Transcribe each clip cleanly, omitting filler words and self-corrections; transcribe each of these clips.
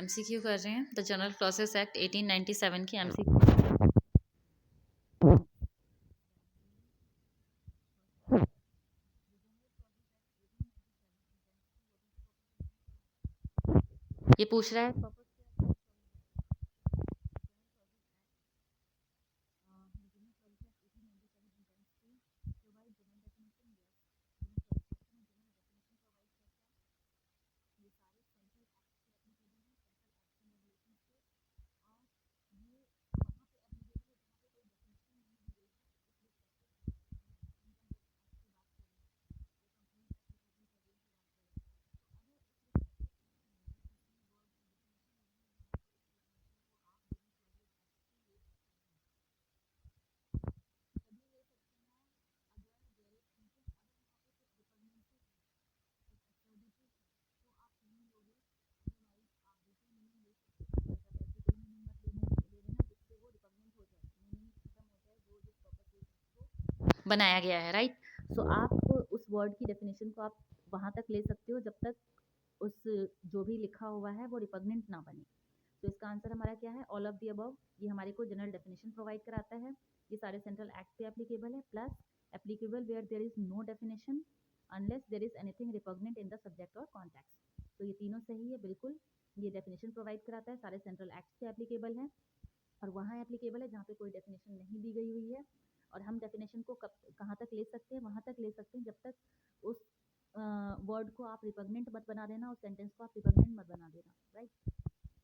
MCQ कर रहे हैं। द जनरल क्लॉसेस एक्ट 1897 की एमसीक्यू। ये पूछ रहा है बनाया गया है, राइट। सो आप उस वर्ड की डेफिनेशन को आप वहां तक ले सकते हो जब तक उस जो भी लिखा हुआ है वो रिपग्नेंट ना बने। तो इसका आंसर हमारा क्या है? All of the above. ये हमारे को जनरल डेफिनेशन प्रोवाइड कराता है। ये सारे सेंट्रल एक्ट पे एप्लीकेबल है, plus applicable where there is no definition unless there is anything repugnant in the subject और कॉन्टेक्स्ट। तो ये तीनों सही है, बिल्कुल। ये डेफिनेशन प्रोवाइड कराता है, सारे सेंट्रल एक्ट पे एप्लीकेबल है, और वहाँ एप्लीकेबल है जहाँ पे कोई डेफिनेशन नहीं दी गई हुई है। और हम डेफिनेशन को कहाँ तक ले सकते हैं? वहाँ तक ले सकते हैं जब तक उस वर्ड को आप रिपग्नेंट मत बना देना, उस सेंटेंस को आप रिपग्नेंट मत बना देना, right.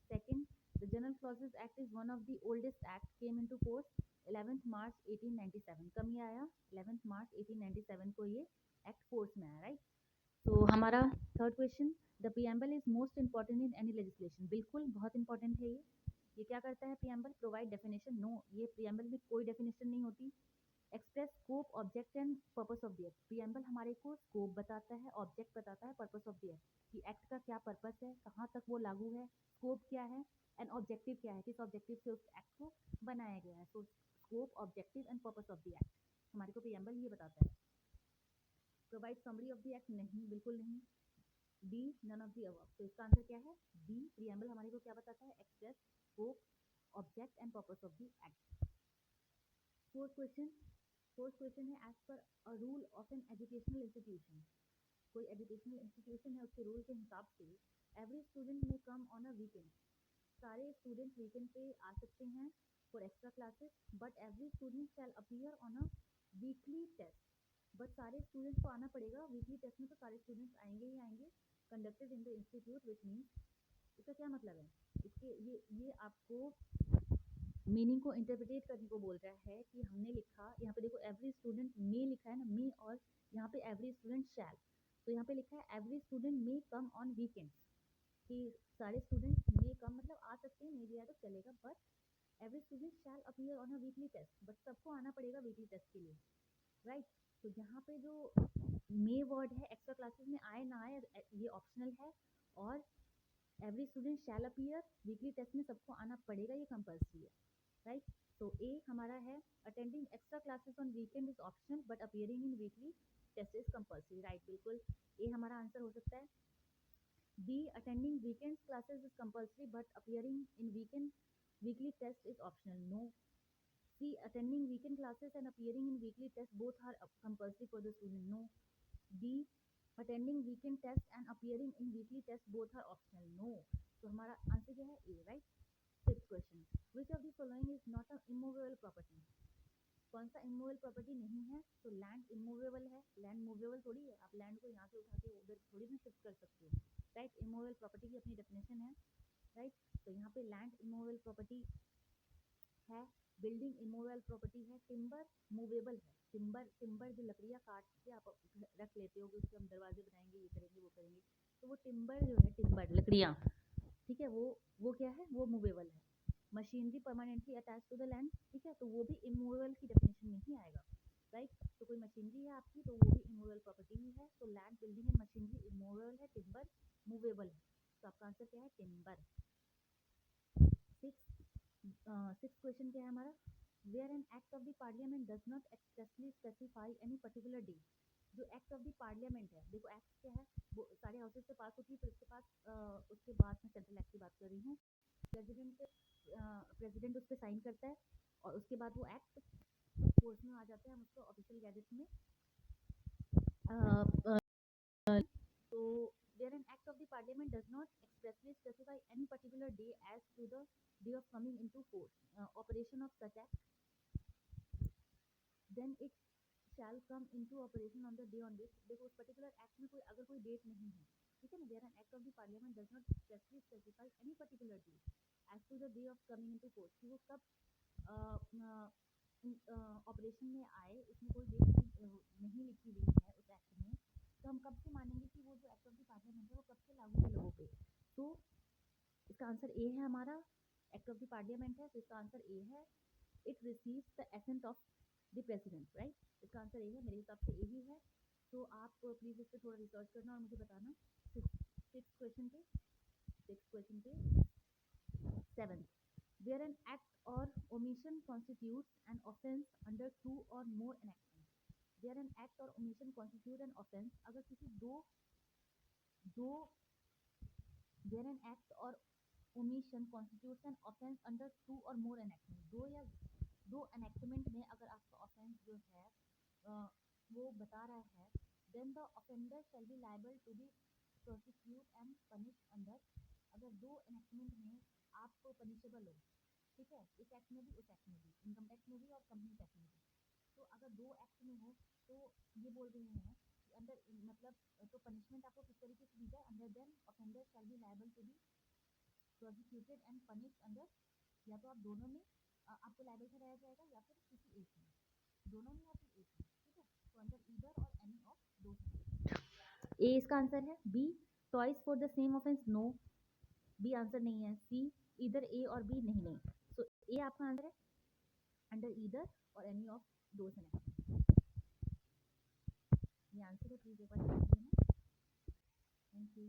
Second, the general clauses act is one of the oldest act, came into force 11 मार्च 1897। कब ये आया? 11 मार्च 1897 को ये एक्ट फोर्स में आया, राइट। तो हमारा third question, the preamble is most important in any legislation. बिल्कुल, बहुत इंपॉर्टेंट है ये क्या करता है? Preamble provide definition. नो, ये प्रीएम्बल में कोई डेफिनेशन नहीं होती। Express scope, object and purpose of the act. Preamble हमारे को स्कोप बताता है, ऑब्जेक्ट बताता है, पर्पस ऑफ द एक्ट, कि एक्ट का क्या पर्पस है, कहाँ तक वो लागू है, स्कोप क्या है, एंड ऑब्जेक्टिव क्या है, किस ऑब्जेक्टिव से उस एक्ट को बनाया गया है। So scope, objective and purpose of the act हमारे को प्रीएम्बल ये बताता है। Provide summary of the act, नहीं, बिल्कुल नहीं। B, none of the above. तो इसका आंसर क्या है? बी, प्रीएम्बल हमारे को क्या बताता है? Express scope, object and purpose of the act. Fourth question, fourth question है, as per a rule of an educational institution. कोई एजुकेशनल इंस्टीट्यूशन है, उसके रूल के हिसाब से every student may come on a weekend. सारे स्टूडेंट वीकेंड पे आ सकते हैं for extra classes, but every student shall appear on a weekly test. But सारे स्टूडेंट्स को आना पड़ेगा वीकली टेस्ट में, तो सारे स्टूडेंट्स आएंगे ही आएंगे, conducted in the institute, which means, इसका क्या मतलब है? इसके ये आपको मीनिंग को इंटरप्रिटेट करने को बोल रहा है कि हमने लिखा यहाँ पे, देखो एवरी स्टूडेंट में लिखा है ना, में, और यहाँ पे एवरी स्टूडेंट शैल। तो यहाँ पे लिखा है every student may come on weekends, कि सारे स्टूडेंट्स में कम मतलब आ सकते हैं, नहीं भी आया तो चलेगा, but every student shall appear on a weekly test, but सबको आना पड़ेगा वीकली टेस्ट के लिए, राइट। तो यहाँ पे जो मे वर्ड है, एक्स्ट्रा क्लासेस में आए ना आए ये ऑप्शनल है, और every student shall appear weekly test में सबको आना पड़ेगा, ये कंपल्सरी है, राइट। तो ए हमारा है, attending extra classes on weekend is optional but appearing in weekly test is compulsory, right, बिल्कुल। ए हमारा आंसर हो सकता है। B, attending weekend classes is compulsory but appearing in weekend weekly test is optional, no. C, attending weekend classes and appearing in weekly tests both are compulsory for the student, no. D, attending weekend tests and appearing in weekly tests both are optional, no. तो हमारा answer क्या है? A, right. Fifth question, which of the following is not an immovable property? कौन सा immovable property नहीं है? तो land immovable है, लैंड मूवेबल थोड़ी है, आप लैंड को यहाँ से उठा के उधर थोड़ी ना शिफ्ट कर सकते हो, राइट। इमूवेबल प्रॉपर्टी की अपनी डेफिनेशन है, राइट। तो यहाँ पे लैंड इमूवेबल प्रॉपर्टी है, बिल्डिंग इमूवेबल प्रॉपर्टी है, टिम्बर मूवेबल है। टिम्बर, टिम्बर जो लकड़ियाँ काट के आप रख लेते हो कि उसके हम दरवाजे बनाएंगे, ये करेंगे, वो करेंगे, तो वो टिम्बर जो है, टिम्बर लकड़ियाँ, ठीक है, वो क्या है? वो मूवेबल है। Machinery permanently attach to the land, ठीक है, तो वो भी इमूवेबल की डेफिनेशन में ही आएगा, राइट। तो कोई मशीनरी है आपकी, तो वो भी इमूवेबल प्रॉपर्टी ही है। तो land, building and machinery immovable है, टिम्बर मूवेबल है। तो आपका आंसर क्या है? टिम्बर। सिक्स क्वेश्चन क्या है हमारा? Where an act of the parliament does not expressly specify any particular day. जो एक्ट ऑफ द पार्लियामेंट है, देखो एक्ट क्या है, वो सारे हाउसेज से पास होती है, फिर उसके पास उसके बाद मैं सेंट्रल एक्ट की बात कर रही हूँ। प्रेसिडेंट उस पर साइन करता है और उसके बाद वो एक्ट फोर्स में आ जाता है, हम उसको ऑफिशियल गैजेट में so where an act of the parliament does not expressly specify any particular day as to the day of coming into force, operation of such act, then it shall come into operation on the day on which, देखो उस particular act में कोई अगर कोई date नहीं है, ठीक है ना, where an act of the parliament does not expressly specify any particular day as to the day of coming into force, कि वो कब ऑपरेशन में आए, उसमें कोई डेट नहीं लिखी हुई है उस एक्ट में, तो हम कब से मानेंगे कि वो जो एक्ट ऑफ द पार्लियामेंट है वो कब से लागू है लोगों पे। तो इसका आंसर ए है हमारा, एक्ट ऑफ द पार्लियामेंट है, तो इसका आंसर ए है, it receives the ascent of the president, right. इसका आंसर ए है, मेरे हिसाब से ए ही है। तो आप प्लीज़ इस पर थोड़ा रिसर्च करना और मुझे बताना। सिक्स क्वेश्चन पे seventh, where an act or omission constitutes an offense under two or more enactments, where an act or omission constitute an offense, अगर किसी दो where an act or omission constitutes an offense under two or more enactment, दो enactment में अगर आपका offense जो है वो बता रहा है, then the offender shall be liable to be prosecute and punish under, अगर दो enactment में आप पनिशेबल हो, ठीक है, इस एक्ट में भी उस एक्ट में भी, इनकम टैक्स में भी और कंपनी टैक्स में भी, तो अगर दो एक्ट में हो तो ये बोल रहे हैं कि अंडर मतलब तो पनिशमेंट आपको किस तरीके से दी जाए, under then offender shall be liable to be prosecuted and punish under, या तो आप दोनों में आपको लायबल ठहराया जाएगा या फिर किसी एक में, दोनों में या फिर एक में, ठीक है, तो अंडर ईदर और एनी ऑफ दो। ए इसका आंसर है। B twice for the same offence, no, B answer नहीं है। सी इधर ए और बी नहीं नहीं, सो ए आपका आंसर है, अंडर ईदर और एनी ऑफ दो एनएक्टमेंट, ये आंसर है। प्लीज एक बार देख लेना। Thank you.